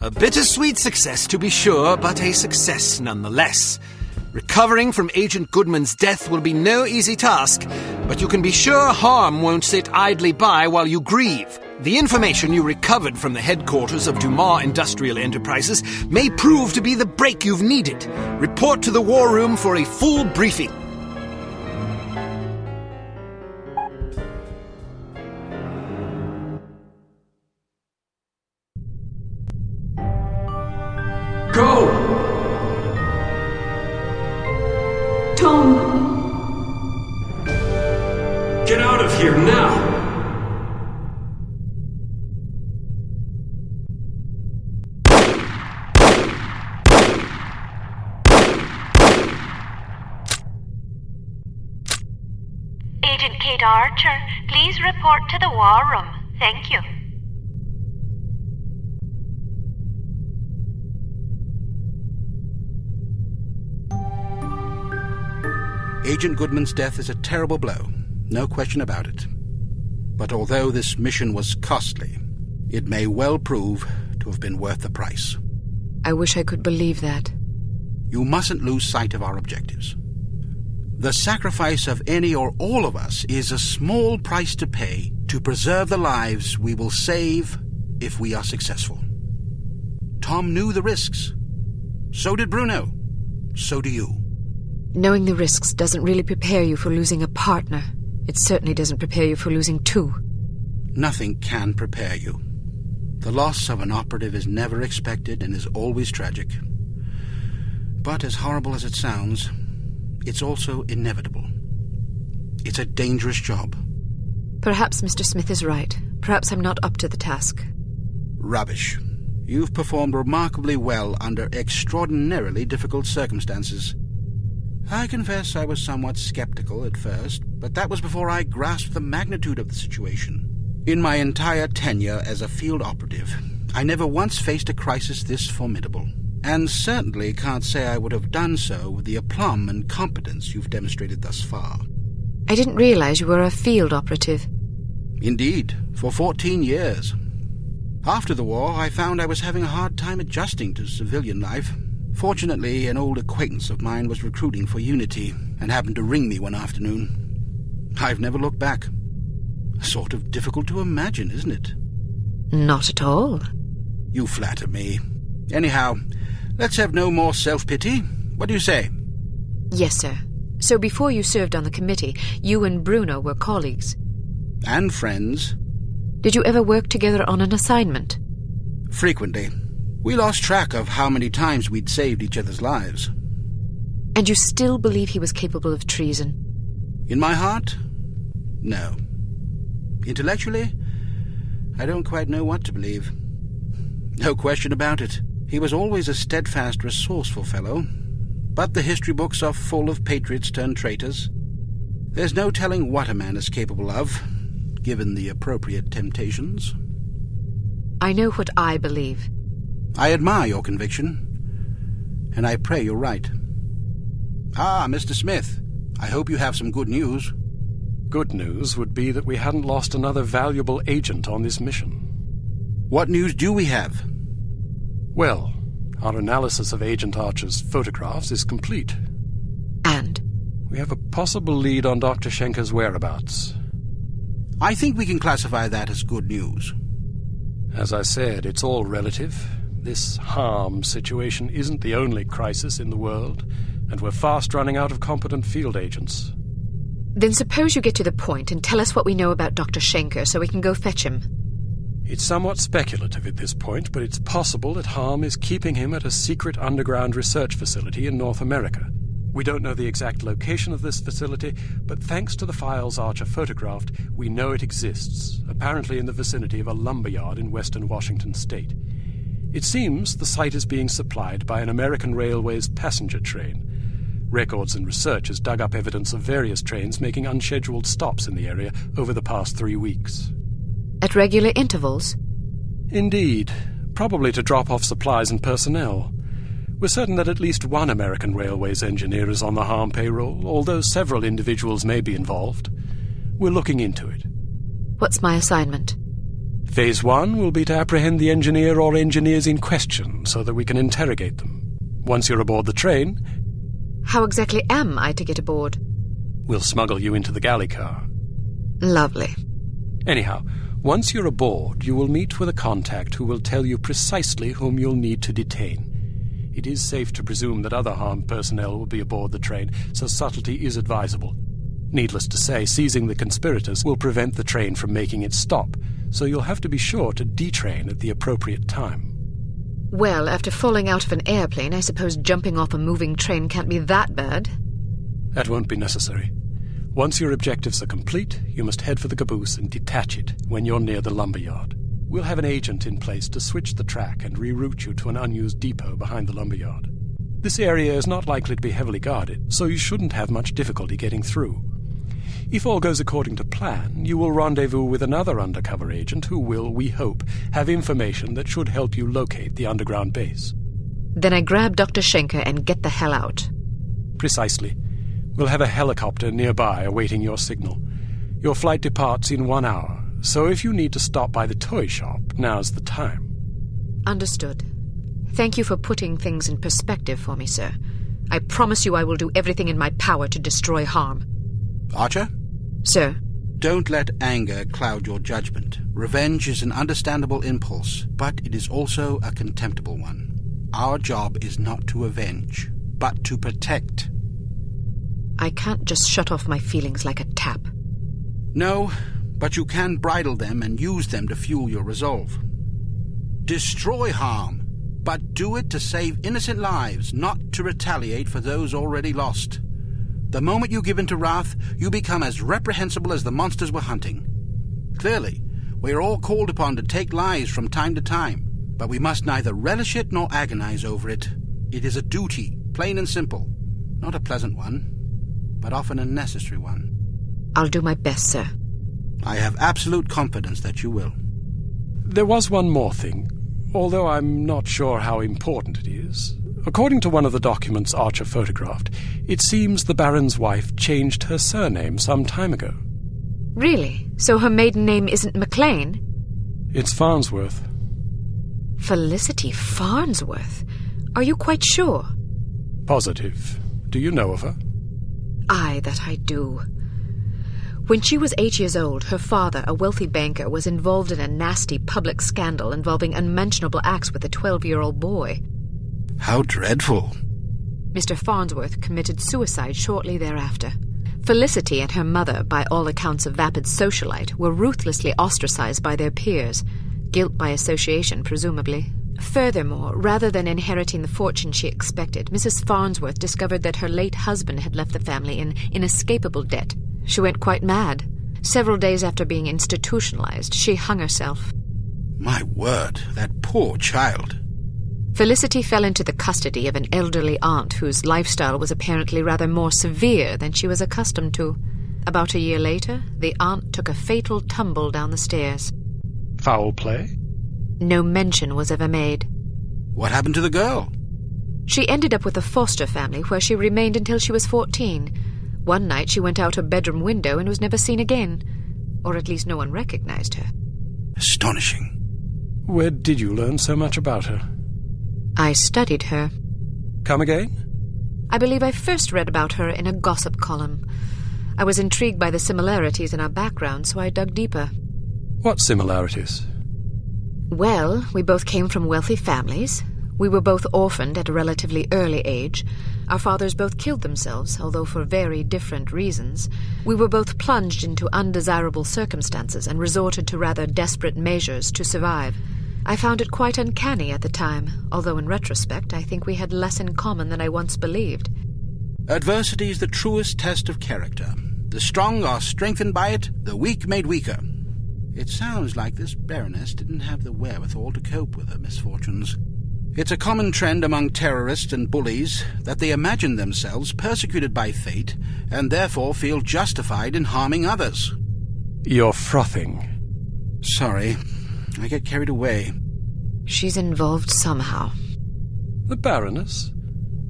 A bittersweet success, to be sure, but a success nonetheless. Recovering from Agent Goodman's death will be no easy task, but you can be sure harm won't sit idly by while you grieve. The information you recovered from the headquarters of Dumas Industrial Enterprises may prove to be the break you've needed. Report to the War Room for a full briefing. Go! Tom! Get out of here now! Agent Kate Archer, please report to the War Room. Thank you. Agent Goodman's death is a terrible blow, no question about it. But although this mission was costly, it may well prove to have been worth the price. I wish I could believe that. You mustn't lose sight of our objectives. The sacrifice of any or all of us is a small price to pay to preserve the lives we will save if we are successful. Tom knew the risks. So did Bruno. So do you. Knowing the risks doesn't really prepare you for losing a partner. It certainly doesn't prepare you for losing two. Nothing can prepare you. The loss of an operative is never expected and is always tragic. But as horrible as it sounds, it's also inevitable. It's a dangerous job. Perhaps Mr. Smith is right. Perhaps I'm not up to the task. Rubbish. You've performed remarkably well under extraordinarily difficult circumstances. I confess I was somewhat skeptical at first, but that was before I grasped the magnitude of the situation. In my entire tenure as a field operative, I never once faced a crisis this formidable, and certainly can't say I would have done so with the aplomb and competence you've demonstrated thus far. I didn't realize you were a field operative. Indeed, for 14 years. After the war, I found I was having a hard time adjusting to civilian life. Fortunately, an old acquaintance of mine was recruiting for Unity and happened to ring me one afternoon. I've never looked back. Sort of difficult to imagine, isn't it? Not at all. You flatter me. Anyhow, let's have no more self-pity. What do you say? Yes, sir. So before you served on the committee, you and Bruno were colleagues. And friends. Did you ever work together on an assignment? Frequently. We lost track of how many times we'd saved each other's lives. And you still believe he was capable of treason? In my heart, no. Intellectually, I don't quite know what to believe. No question about it. He was always a steadfast, resourceful fellow. But the history books are full of patriots turned traitors. There's no telling what a man is capable of, given the appropriate temptations. I know what I believe. I admire your conviction, and I pray you're right. Ah, Mr. Smith, I hope you have some good news. Good news would be that we hadn't lost another valuable agent on this mission. What news do we have? Well, our analysis of Agent Archer's photographs is complete. And? We have a possible lead on Dr. Schenker's whereabouts. I think we can classify that as good news. As I said, it's all relative. This harm situation isn't the only crisis in the world, and we're fast running out of competent field agents. Then suppose you get to the point and tell us what we know about Dr. Schenker so we can go fetch him. It's somewhat speculative at this point, but it's possible that harm is keeping him at a secret underground research facility in North America. We don't know the exact location of this facility, but thanks to the files Archer photographed, we know it exists, apparently in the vicinity of a lumberyard in western Washington state. It seems the site is being supplied by an American Railways passenger train. Records and research has dug up evidence of various trains making unscheduled stops in the area over the past 3 weeks. At regular intervals? Indeed, probably to drop off supplies and personnel. We're certain that at least one American Railways engineer is on the harm payroll, although several individuals may be involved. We're looking into it. What's my assignment? Phase 1 will be to apprehend the engineer or engineers in question so that we can interrogate them. Once you're aboard the train... How exactly am I to get aboard? We'll smuggle you into the galley car. Lovely. Anyhow, once you're aboard, you will meet with a contact who will tell you precisely whom you'll need to detain. It is safe to presume that other harmed personnel will be aboard the train, so subtlety is advisable. Needless to say, seizing the conspirators will prevent the train from making its stop, so you'll have to be sure to detrain at the appropriate time. Well, after falling out of an airplane, I suppose jumping off a moving train can't be that bad. That won't be necessary. Once your objectives are complete, you must head for the caboose and detach it when you're near the lumberyard. We'll have an agent in place to switch the track and reroute you to an unused depot behind the lumberyard. This area is not likely to be heavily guarded, so you shouldn't have much difficulty getting through. If all goes according to plan, you will rendezvous with another undercover agent who will, we hope, have information that should help you locate the underground base. Then I grab Dr. Schenker and get the hell out. Precisely. We'll have a helicopter nearby awaiting your signal. Your flight departs in 1 hour, so if you need to stop by the toy shop, now's the time. Understood. Thank you for putting things in perspective for me, sir. I promise you I will do everything in my power to destroy harm. Archer? Sir? Don't let anger cloud your judgment. Revenge is an understandable impulse, but it is also a contemptible one. Our job is not to avenge, but to protect. I can't just shut off my feelings like a tap. No, but you can bridle them and use them to fuel your resolve. Destroy harm, but do it to save innocent lives, not to retaliate for those already lost. The moment you give in to wrath, you become as reprehensible as the monsters we're hunting. Clearly, we are all called upon to take lives from time to time, but we must neither relish it nor agonize over it. It is a duty, plain and simple. Not a pleasant one, but often a necessary one. I'll do my best, sir. I have absolute confidence that you will. There was one more thing, although I'm not sure how important it is. According to one of the documents Archer photographed, it seems the Baron's wife changed her surname some time ago. Really? So her maiden name isn't McLean? It's Farnsworth. Felicity Farnsworth? Are you quite sure? Positive. Do you know of her? Aye, that I do. When she was 8 years old, her father, a wealthy banker, was involved in a nasty public scandal involving unmentionable acts with a 12-year-old boy. How dreadful. Mr. Farnsworth committed suicide shortly thereafter. Felicity and her mother, by all accounts a vapid socialite, were ruthlessly ostracized by their peers. Guilt by association, presumably. Furthermore, rather than inheriting the fortune she expected, Mrs. Farnsworth discovered that her late husband had left the family in inescapable debt. She went quite mad. Several days after being institutionalized, she hung herself. My word, that poor child. Felicity fell into the custody of an elderly aunt whose lifestyle was apparently rather more severe than she was accustomed to. About a year later, the aunt took a fatal tumble down the stairs. Foul play? No mention was ever made. What happened to the girl? She ended up with a foster family where she remained until she was 14. One night she went out her bedroom window and was never seen again. Or at least no one recognized her. Astonishing. Where did you learn so much about her? I studied her. Come again? I believe I first read about her in a gossip column. I was intrigued by the similarities in our background, so I dug deeper. What similarities? Well, we both came from wealthy families. We were both orphaned at a relatively early age. Our fathers both killed themselves, although for very different reasons. We were both plunged into undesirable circumstances and resorted to rather desperate measures to survive. I found it quite uncanny at the time, although in retrospect I think we had less in common than I once believed. Adversity is the truest test of character. The strong are strengthened by it, the weak made weaker. It sounds like this Baroness didn't have the wherewithal to cope with her misfortunes. It's a common trend among terrorists and bullies that they imagine themselves persecuted by fate and therefore feel justified in harming others. You're frothing. Sorry, I get carried away. She's involved somehow. The Baroness?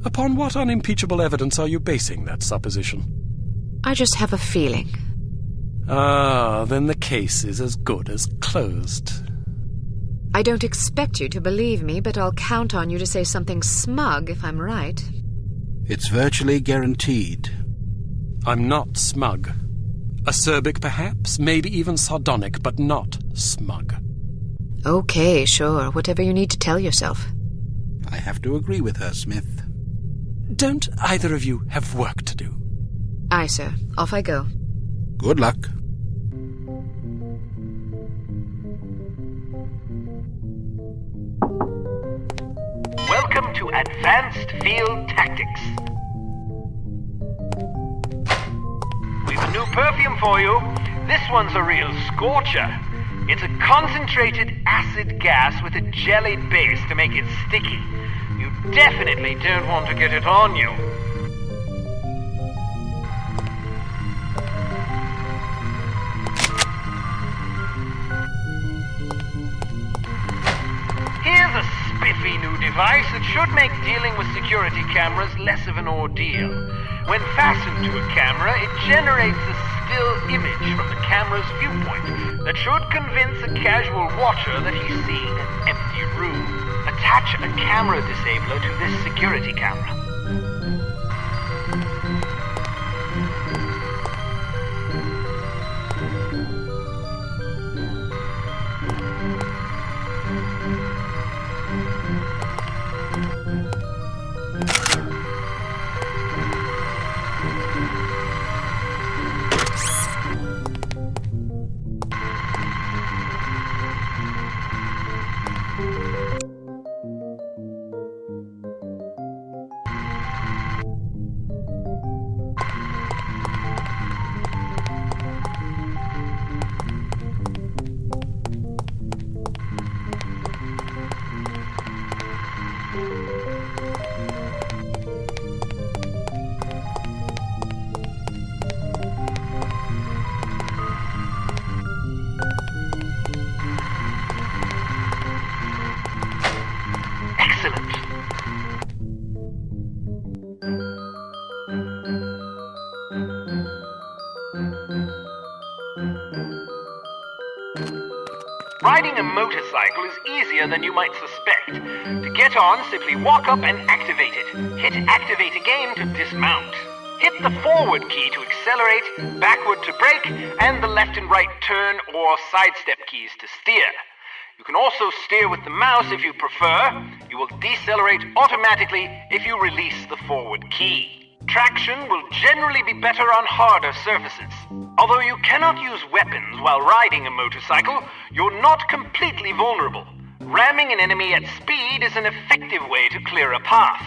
Upon what unimpeachable evidence are you basing that supposition? I just have a feeling. Ah, then the case is as good as closed. I don't expect you to believe me, but I'll count on you to say something smug if I'm right. It's virtually guaranteed. I'm not smug. Acerbic, perhaps, maybe even sardonic, but not smug. Okay, sure, whatever you need to tell yourself. I have to agree with her, Smith. Don't either of you have work to do? Aye, sir. Off I go. Good luck. Welcome to Advanced Field Tactics. We've a new perfume for you. This one's a real scorcher. It's a concentrated acid gas with a jellied base to make it sticky. You definitely don't want to get it on you. Here's a spiffy new device that should make dealing with security cameras less of an ordeal. When fastened to a camera, it generates a still image from the camera's viewpoint that should convince a casual watcher that he's seeing an empty room. Attach a camera disabler to this security camera. Riding a motorcycle is easier than you might suspect. To get on, simply walk up and activate it. Hit activate again to dismount. Hit the forward key to accelerate, backward to brake, and the left and right turn or sidestep keys to steer. You can also steer with the mouse if you prefer. You will decelerate automatically if you release the forward key. Traction will generally be better on harder surfaces. Although you cannot use weapons while riding a motorcycle, you're not completely vulnerable. Ramming an enemy at speed is an effective way to clear a path.